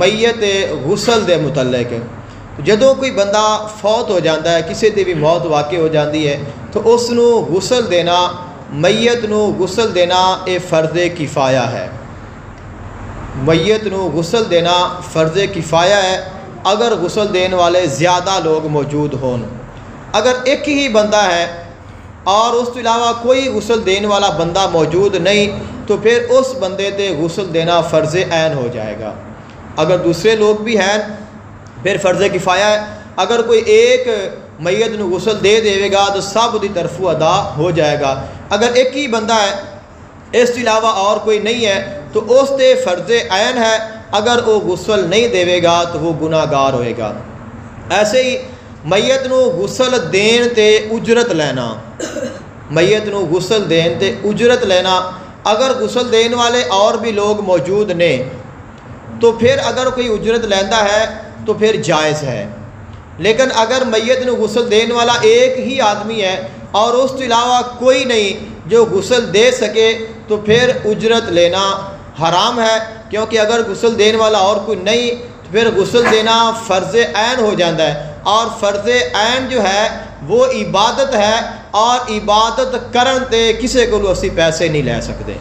میت غسل دے متعلق جدوں کوئی بندہ فوت ہو جاتا ہے کسی دی بھی موت واقع ہو جاتی ہے تو اس نو غسل دینا میت نو غسل دینا یہ فرض کفایہ ہے میت نو غسل دینا فرض کفایہ ہے اگر غسل دین والے زیادہ لوگ موجود ہون اگر ایک ہی بندہ ہے اور اس کے علاوہ کوئی غسل دین والا بندہ موجود نہیں تو پھر اس بندے تے غسل دینا فرض عین ہو جائے گا اگر دوسرے لوگ بھی ہیں پھر فرض کفایہ ہے اگر کوئی ایک میت نو غسل دے دے گا تو سب دی طرفوں ادا ہو جائے گا اگر ایک ہی بندہ ہے اس کے علاوہ اور کوئی نہیں ہے تو اس تے فرض عین ہے اگر وہ غسل نہیں دے گا تو وہ گناہ گار ہوئے گا ایسے ہی میت نو غسل دین تے اجرت لینا میت نو غسل دین تے اجرت لینا اگر غسل دین والے اور بھی لوگ موجود نے تو پھر اگر کوئی اجرت لینا ہے تو پھر جائز ہے لیکن اگر میت نو غسل دین والا ایک ہی آدمی ہے اور اس کے علاوہ کوئی نہیں جو غسل دے سکے تو پھر اجرت لینا حرام ہے کیونکہ اگر غسل دین والا اور کوئی نہیں تو پھر غسل دینا فرض عین ہو جاتا ہے اور فرض عین جو ہے وہ عبادت ہے اور عبادت کرن تے کسی کو اسی پیسے نہیں لے سکتے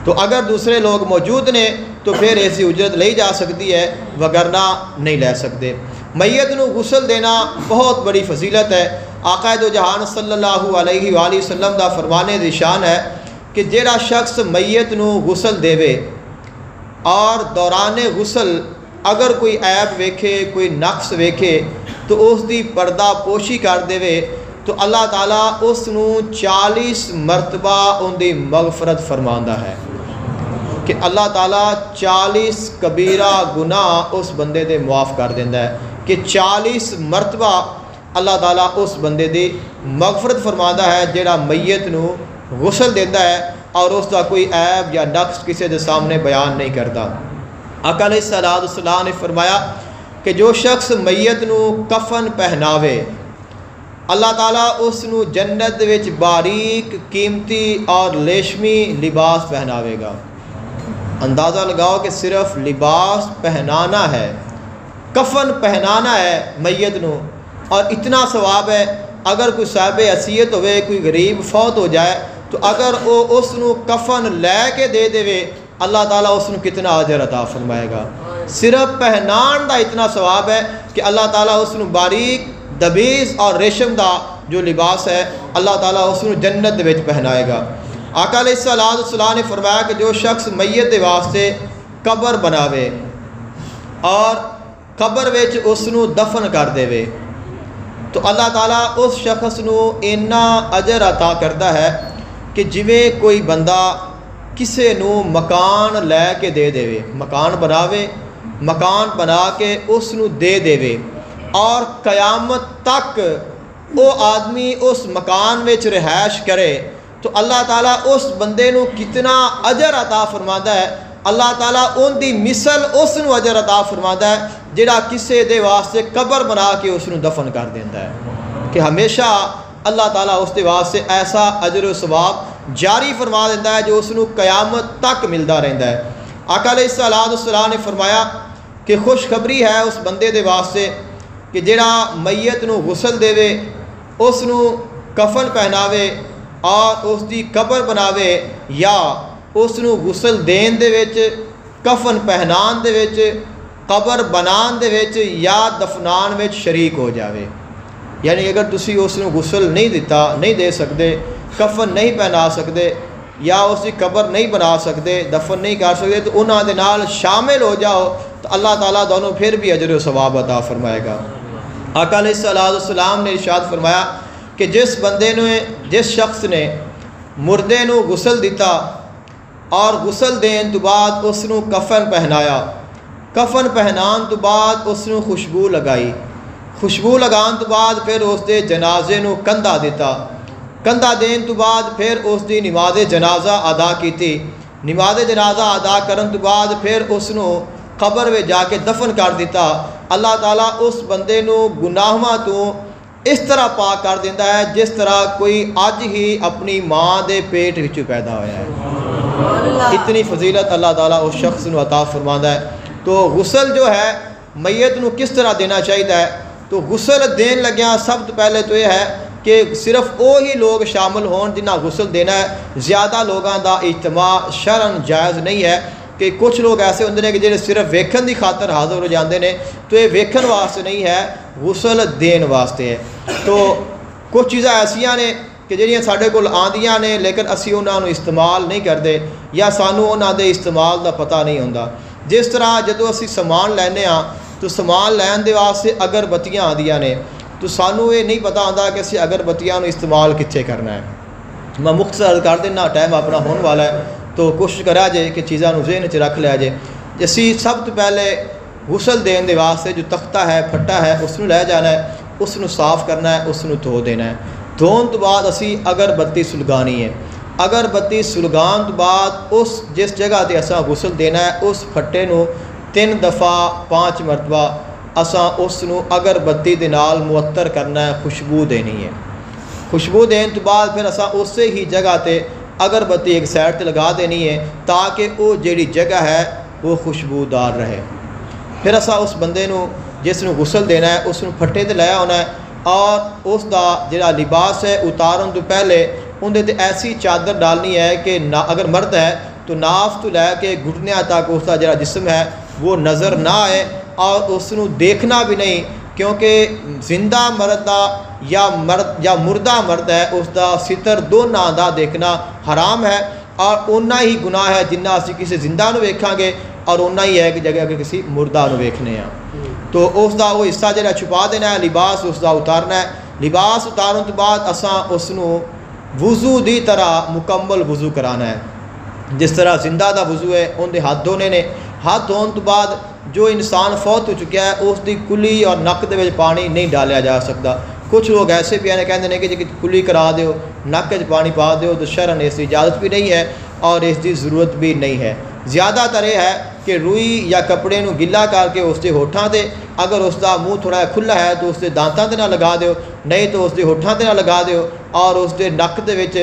تو اگر دوسرے لوگ موجود نے تو پھر ایسی اجرت لی جا سکتی ہے وگرنہ نہیں لے سکتے میت نو غسل دینا بہت بڑی فضیلت ہے آقا دو جہان صلی اللہ علیہ وآلہ وسلم دا فرمانے دی شان ہے کہ جیڑا شخص میت نو غسل دے اور دوران غسل اگر کوئی عیب ویکھے کوئی نقص ویکھے تو اس دی پردہ پوشی کر دے تو اللہ تعالیٰ اس نو 40 مرتبہ ان دی مغفرت فرماندا ہے کہ اللہ تعالیٰ 40 کبیرہ گناہ اس بندے دے معاف کر دیندہ ہے کہ 40 مرتبہ اللہ تعالیٰ اس بندے دی مغفرت فرماندا ہے جیڑا میت نو غسل دیندہ ہے اور اس کا کوئی عیب یا نقص کسی دے سامنے بیان نہیں کرتا آقا علیہ السلام نے فرمایا کہ جو شخص میت نو کفن پہناوے اللہ تعالیٰ اس نو جنت وچ باریک قیمتی اور ریشمی لباس پہناوے گا اندازہ لگاؤ کہ صرف لباس پہنانا ہے کفن پہنانا ہے میت نو اور اتنا ثواب ہے اگر کوئی صاحب عصیت ہوئے کوئی غریب فوت ہو جائے تو اگر وہ اس نو کفن لے کے دے اللہ تعالیٰ اس نو کتنا اجر عطا فرمائے گا صرف پہنان دا اتنا ثواب ہے کہ اللہ تعالیٰ اس نو باریک دبیز اور ریشم دا جو لباس ہے اللہ تعالیٰ اس نو جنت وچ پہنائے گا آقا علیہ السلام نے فرمایا کہ جو شخص میت دے واسطے قبر بناوے اور قبر وچ اس نو دفن کر دے تو اللہ تعالیٰ اس شخص نو اینا اجر عطا کرتا ہے کہ جویں کوئی بندہ کسے نو مکان لے کے دے مکان بناوے مکان بنا کے اس نو دے اور قیامت تک وہ آدمی اس مکان وچ رہائش کرے تو اللہ تعالیٰ اس بندے نو کتنا اجر عطا فرماتا ہے اللہ تعالیٰ ان دی مثل اس نو اجر عطا فرماتا ہے جڑا کسے دے واسطے قبر بنا کے اس نو دفن کر دیتا ہے کہ ہمیشہ اللہ تعالیٰ اس دے واسطے ایسا اجر و ثواب جاری فرما دیتا ہے جو اس نو قیامت تک ملتا رہتا ہے آقا علیہ السلام نے فرمایا کہ خوشخبری ہے اس بندے دے واسطے کہ جڑا میت نو غسل دے اس نو کفن پہناوے اور اس دی قبر بناوے یا اس نو غسل دین دے وچ کفن پہنان دے وچ قبر بنان دے وچ یا دفنان وچ شریک ہو جاوے یعنی اگر تسی اس نو غسل نہیں دے سکتے کفن نہیں پہنا سکتے یا اس کی قبر نہیں بنا سکتے دفن نہیں کر سکتے تو انہاں دے نال شامل ہو جاؤ تو اللہ تعالیٰ دونوں پھر بھی اجر و ثواب عطا فرمائے گا آقا علیہ السلام نے ارشاد فرمایا کہ جس شخص نے مردے نو غسل دیتا اور غسل دین تو بعد اس نو کفن پہنایا کفن پہنان تو بعد اس نو خوشبو لگائی خوشبو لگان تو بعد پھر اس دے جنازے نو کندھا دیتا کندھا دین تو بعد پھر اس دی نماز جنازہ ادا کیتی نماز جنازہ ادا کرن تو بعد پھر اس نو قبر میں جا کے دفن کر دیتا اللہ تعالیٰ اس بندے نو گناہاں تو اس طرح پاک کر دیتا ہے جس طرح کوئی اج ہی اپنی ماں دے پیٹ وچ پیدا ہویا ہے اتنی فضیلت اللہ تعالیٰ اس شخص نو عطا فرماندا ہے تو غسل جو ہے میت نو کس طرح دینا چاہیے؟ تو غسل دین لگیا سب تو پہلے تو یہ ہے کہ صرف وہی لوگ شامل ہون جنہاں غسل دینا ہے۔ زیادہ لوگاں دا اجتماع شرعن جائز نہیں ہے، کہ کچھ لوگ ایسے ہوندے نے کہ جڑے صرف ویکھن دی خاطر حاضر ہو جاندے نے، تو یہ ویکھن واسطے نہیں ہے، غسل دین واسطے ہے۔ تو کچھ چیزاں ایسیاں نے کہ جہاں ساڈے کول آندیاں نے لیکن اسی انہاں نو استعمال نہیں کرتے، یا سانوں انہاں دے استعمال دا پتہ نہیں ہوندا۔ جس طرح جدوں اسی سامان لینے ہاں تو سامان لین دے واسطے اگربتیاں آندیاں نے، تو سانوں یہ نہیں پتہ ہوندا کہ اسی اگربتیاں نو استعمال کتھے کرنا ہے۔ میں مختصر کر دینا، ٹائم اپنا ہون والا ہے، تو کوشش کرا جائے کہ چیزاں نو ذہن چ رکھ لیا جائے۔ اسی سب تو پہلے غسل دین دے واسطے جو تختہ ہے پھٹا ہے اس نو لے جانا ہے، اس نو صاف کرنا ہے، اس نو دھو دینا ہے۔ دھون تو بعد اسی اگربتی سلگانی ہے۔ اگربتی سلگان تو بعد اس جس جگہ تے اساں غسل دینا ہے اس پھٹے نو 3 دفعہ 5 مرتبہ اساں اس نو اگربتی دے نال معطر کرنا ہے، خوشبو دینی ہے۔ خوشبو دین تو بعد پھر اساں اسی ہی جگہ تے اگربتی ایک سائڈ تے لگا دینی ہے تاکہ وہ جیڑی جگہ ہے وہ خوشبودار رہے۔ پھر اساں اس بندے نو جس نو غسل دینا ہے اس نو پھٹے تے لایا ہونا ہے، اور اس دا جڑا لباس ہے اتارن تو پہلے اندر تے ایسی چادر ڈالنی ہے کہ اگر مرد ہے تو ناف تو لے کے گھٹنیاں تک اس کا جڑا جسم ہے وہ نظر نہ آئے، اور اس نو دیکھنا بھی نہیں، کیونکہ زندہ مرد دا یا مردہ مرد ہے اس دا ستر دونوں دا دیکھنا حرام ہے، اور اُنہ ہی گناہ ہے جنہ اسی کسی زندہ نو ویکھاں گے، اور اُنہ ہی ہے کہ جگہ اگر کسی مردہ نو ویکھنے ہیں۔ تو اس دا وہ حصہ جڑا چھپا دینا ہے، لباس اس دا اتارنا ہے۔ لباس اتارن تو بعد اساں اس نو وضو دی طرح مکمل وضو کرانا ہے، جس طرح زندہ دا وضو ہے ان دے ہاتھ دھونے نے۔ ہاتھ دھون تو بعد جو انسان فوت ہو چکا ہے اس دی کلی اور نک دے وچ پانی نہیں ڈالیا جا سکتا۔ کچھ لوگ ایسے بھی ہیں کہتے ہیں کہ جی کلی کرا دیو، نک وچ پانی پا دیو، تو شرعن اس کی اجازت بھی نہیں ہے اور اس کی ضرورت بھی نہیں ہے۔ زیادہ تر یہ ہے کہ روئی یا کپڑے نو گلا کر کے اس کے ہوٹھاں تے، اگر اس کا منہ تھوڑا کھلا ہے تو اس کے دانتاں تے نہ لگا دیو، نہیں تو اس کے ہوٹھاں تے نہ لگا دیو، اور اس کے نک دے وچ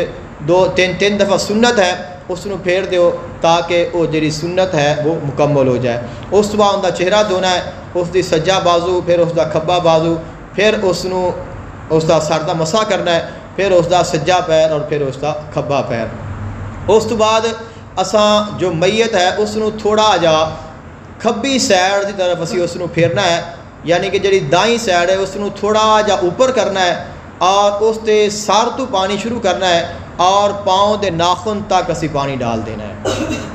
2-3 دفعہ سنت ہے اس نو پھیر دیو تاکہ وہ جڑی سنت ہے وہ مکمل ہو جائے۔ اس بعد ان کا چہرہ دھونا ہے، اس کی سجا بازو، پھر اس کا کھبا بازو، پھر اس کا سر دا مسح کرنا ہے، پھر اس کا سجا پیر اور پھر اس کا کھبا پیر۔ اس تو بعد اساں جو میت ہے اس نو تھوڑا جا کھبی سائڈ کی طرف اسی اس نو پھیرنا ہے، یعنی کہ جڑی دائیں سائڈ ہے اس نو تھوڑا جا اوپر کرنا ہے، اور اس تے سر تو پانی شروع کرنا ہے اور پاؤں دے ناخن تک اسی پانی ڈال دینا ہے۔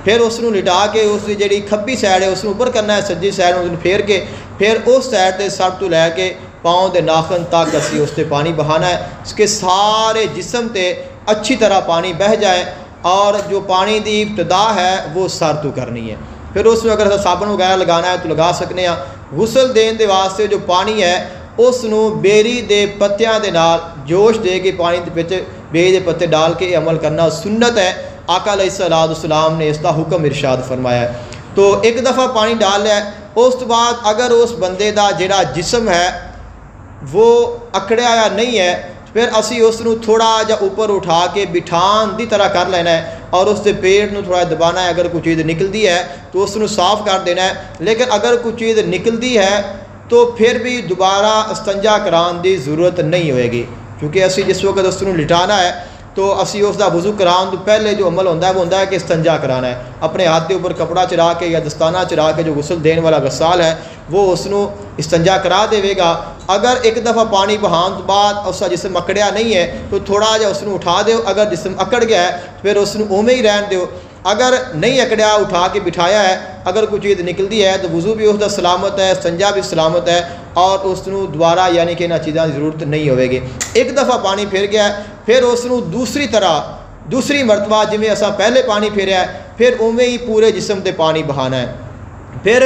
پھر اس نو لٹا کے اس کی جڑی کھبی سائڈ ہے اس نو اوپر کرنا ہے، سجی سائڈ اس نو پھیر کے پھر اس سائڈ تے سر تو لے کے پاؤں دے ناخن تک اسی اس تے پانی بہانا ہے، اس کے سارے جسم تے اچھی طرح پانی بہہ جائے، اور جو پانی دی ابتدا ہے وہ سر تو کرنی ہے۔ پھر اس میں اگر صابن وغیرہ لگانا ہے تو لگا سکنے ہیں۔ غسل دین دے واسطے جو پانی ہے اس نو بیری دے پتیاں دے نال جوش دے کے پانی دے وچ بیری دے پتے ڈال کے عمل کرنا سنت ہے۔ آقا علیہ السلام نے اس کا حکم ارشاد فرمایا ہے۔ تو ایک دفعہ پانی ڈال لیا ہے، اس تو بعد اگر اس بندے دا جڑا جسم ہے وہ اکڑیا یا نہیں ہے، پھر اسی اس نو تھوڑا جا اوپر اٹھا کے بٹھان دی طرح کر لینا ہے، اور اس دے پیٹ نو تھوڑا دبانا ہے۔ اگر کوئی چیز نکلتی ہے تو اس نو صاف کر دینا ہے، لیکن اگر کوئی چیز نکلتی ہے تو پھر بھی دوبارہ استنجا کران دی ضرورت نہیں ہوئے گی، کیونکہ اسی جس وقت اس نو لٹانا ہے تو اسی اس دا وضو کران تو پہلے جو عمل ہوتا ہے وہ ہوتا ہے کہ استنجا کرانا ہے۔ اپنے ہاتھ کے اوپر کپڑا چڑھا کے یا دستانہ چڑھا کے جو غسل دین والا غسال ہے وہ اس نو استنجا کرا دے گا۔ اگر ایک دفعہ پانی بہان تو بعد اس کا جسم اکڑیا نہیں ہے تو تھوڑا جا اس نو اٹھا دیو، اگر جسم اکڑ گیا ہے پھر اس نو اومے ہی رہن دیو، اگر نہیں اکڑیا اٹھا کے بٹھایا ہے، اگر کوئی چیز نکلتی ہے تو وضو بھی اس کا سلامت ہے، استنجا بھی سلامت ہے، اور اس نو دوبارہ یعنی کہ انہاں چیزاں کی ضرورت نہیں ہوئے گی۔ ایک دفعہ پانی پھیر گیا ہے پھر اس نو دوسری مرتبہ جویں اساں پہلے پانی پھیریا ہے پھر اوویں ہی پورے جسم تے پانی بہانا ہے۔ پھر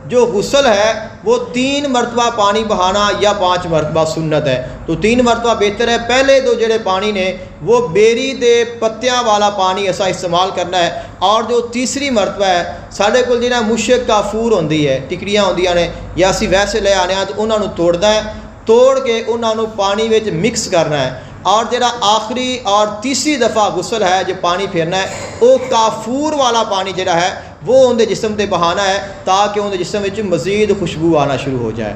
جو غسل ہے وہ 3 مرتبہ پانی بہانا یا 5 مرتبہ سنت ہے، تو 3 مرتبہ بہتر ہے۔ پہلے دو جڑے پانی نے وہ بیری دے پتیاں والا پانی ایسا استعمال کرنا ہے، اور جو تیسری مرتبہ ہے ساڈے کول جہاں مشک کافور ہوندی ہے، ٹکڑیاں ہوندیاں نے یا اسی ویسے لے آنے ہیں تو انہاں نو توڑنا ہے، توڑ کے انہاں نو پانی وچ مکس کرنا ہے، اور جڑا آخری اور تیسری دفعہ غسل ہے جو پانی پھیرنا ہے وہ کافور والا پانی جڑا ہے وہ اندر جسم تے بہانا ہے تاکہ اندر جسم وچ مزید خوشبو آنا شروع ہو جائے،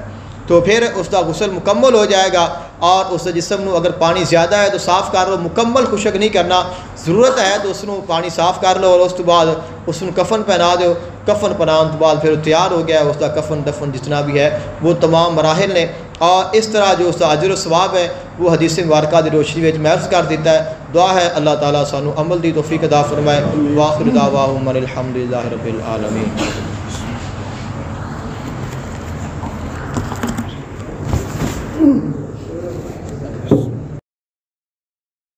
تو پھر اس کا غسل مکمل ہو جائے گا۔ اور اس جسم نو اگر پانی زیادہ ہے تو صاف کر لو، مکمل خشک نہیں کرنا، ضرورت ہے تو اس نو پانی صاف کر لو، اور اس تو بعد اس نو کفن پہنا دو، کفن پہنان تو بعد پھر تیار ہو گیا اس کا کفن دفن جتنا بھی ہے وہ تمام مراحل نے۔ اور اس طرح جو اس کا اجر و ثواب ہے وہ حدیث مبارکہ دی روشنی وچ محفوظ کر دیتا ہے۔ دعا ہے اللہ تعالیٰ سانو عمل دی توفیق عطا فرمائے۔ وآخر دعواہم ان الحمد للہ رب العالمین۔